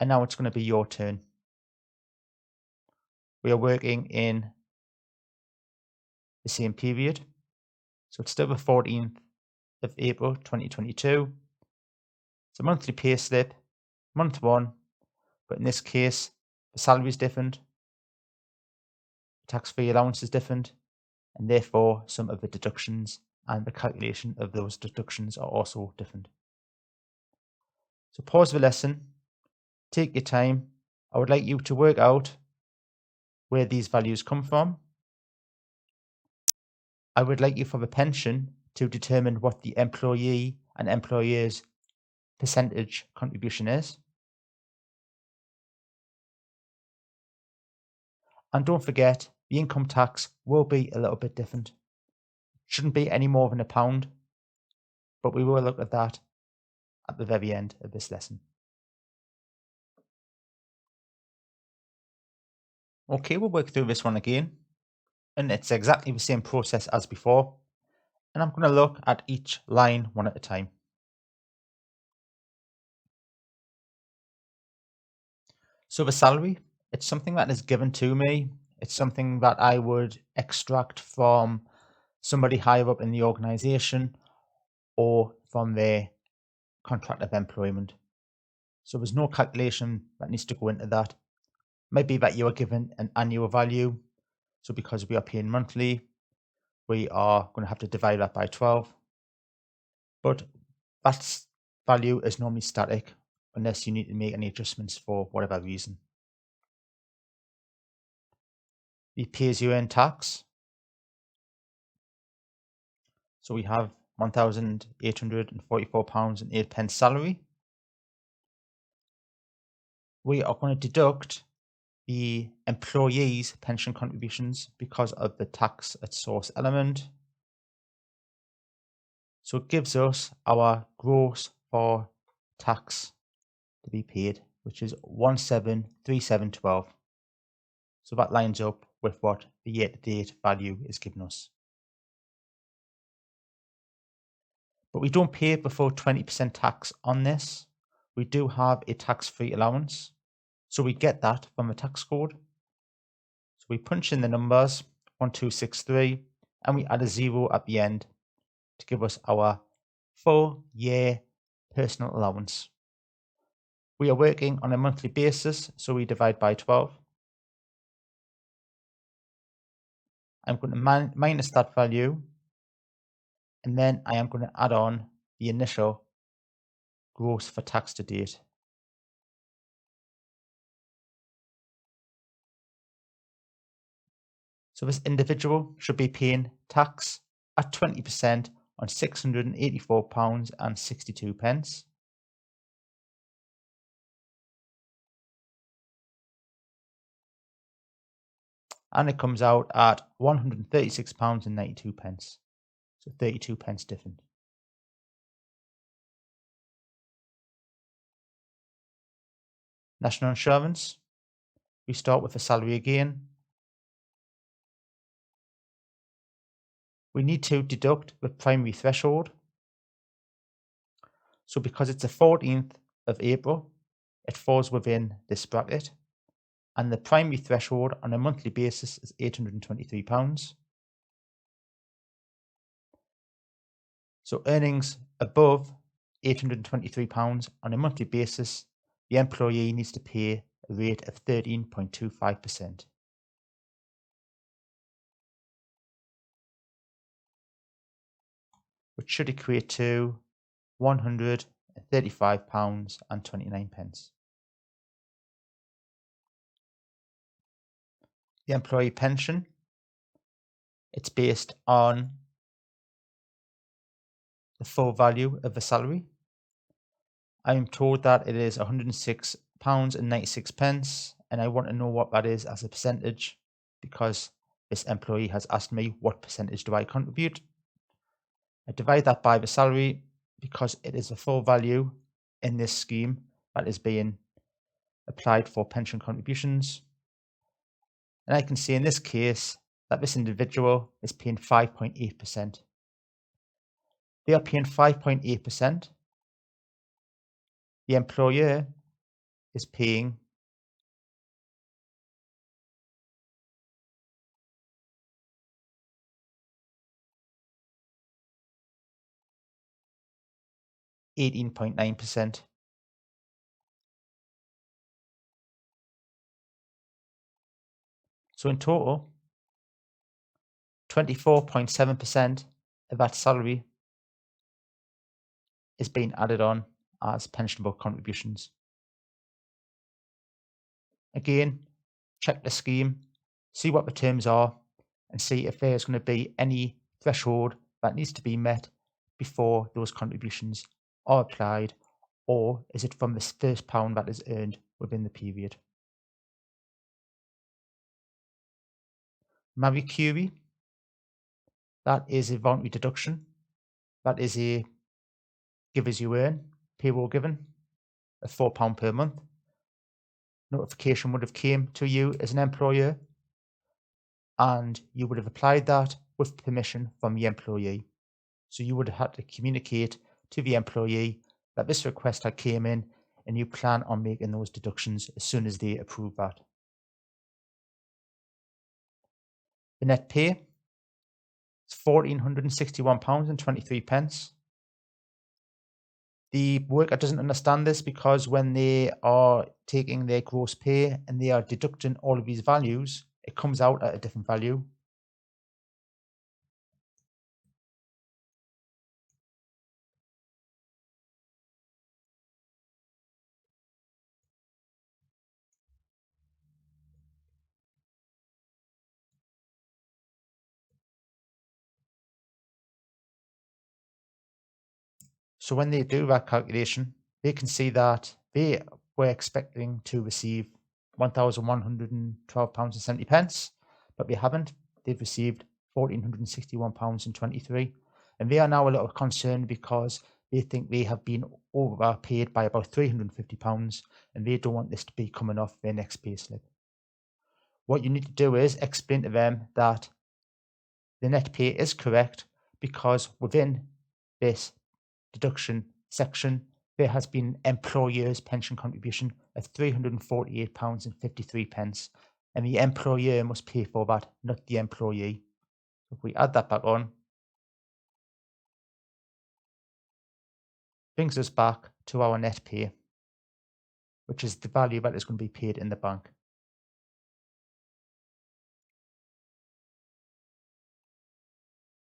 And now it's going to be your turn. We are working in the same period. So it's still the 14th of April 2022. It's a monthly pay slip, month one, but in this case, the salary is different, the tax-free allowance is different, and therefore some of the deductions and the calculation of those deductions are also different. So pause the lesson, take your time. I would like you to work out where these values come from. I would like you for the pension to determine what the employee and employer's percentage contribution is. And don't forget, the income tax will be a little bit different. Shouldn't be any more than £1, but we will look at that at the very end of this lesson. Okay, we'll work through this one again, and it's exactly the same process as before, and I'm going to look at each line one at a time. So the salary, it's something that is given to me. It's something that I would extract from somebody higher up in the organization or from their contract of employment. So there's no calculation that needs to go into that. Maybe that you are given an annual value. So because we are paying monthly, we are going to have to divide that by 12. But that value is normally static unless you need to make any adjustments for whatever reason. The pay-as-you-earn tax. So we have £1,844.08 salary. We are going to deduct the employee's pension contributions because of the tax at source element. So it gives us our gross for tax to be paid, which is 173712. So that lines up with what the year-to-date value is giving us. But we don't pay the full 20% tax on this. We do have a tax-free allowance. So we get that from the tax code. So we punch in the numbers 1263 and we add a 0 at the end to give us our full year personal allowance. We are working on a monthly basis, so we divide by 12. I'm going to minus that value, and then I am going to add on the initial gross for tax to date. So this individual should be paying tax at 20% on £684.62. And it comes out at £136.92. So 32 pence different. National insurance. We start with the salary again. We need to deduct the primary threshold. So because it's the 14th of April, it falls within this bracket. And the primary threshold on a monthly basis is £823. So earnings above £823 on a monthly basis, the employee needs to pay a rate of 13.25%. Which should equate to £135.29. The employee pension, it's based on the full value of the salary. I am told that it is £106.96, and I want to know what that is as a percentage because this employee has asked me what percentage do I contribute. I divide that by the salary because it is the full value in this scheme that is being applied for pension contributions. And I can see in this case that this individual is paying 5.8%. They are paying 5.8%. The employer is paying %18.9%. So in total, 24.7% of that salary is being added on as pensionable contributions. Again, check the scheme, see what the terms are, and see if there's going to be any threshold that needs to be met before those contributions are applied, or is it from the first pound that is earned within the period. Marie Curie, that is a voluntary deduction. That is a give as you earn, payroll given, of £4 per month. Notification would have came to you as an employer, and you would have applied that with permission from the employee. So you would have had to communicate to the employee that this request had came in, and you plan on making those deductions as soon as they approve that. The net pay is £1,461.23. The worker doesn't understand this because when they are taking their gross pay and they are deducting all of these values, it comes out at a different value. So when they do that calculation, they can see that they were expecting to receive £1,112.70, but they haven't. They've received £1,461.23, and they are now a little concerned because they think they have been overpaid by about £350, and they don't want this to be coming off their next payslip. What you need to do is explain to them that the net pay is correct because within this deduction section, there has been employer's pension contribution of £348.53, and the employer must pay for that, not the employee. If we add that back on, brings us back to our net pay, which is the value that is going to be paid in the bank.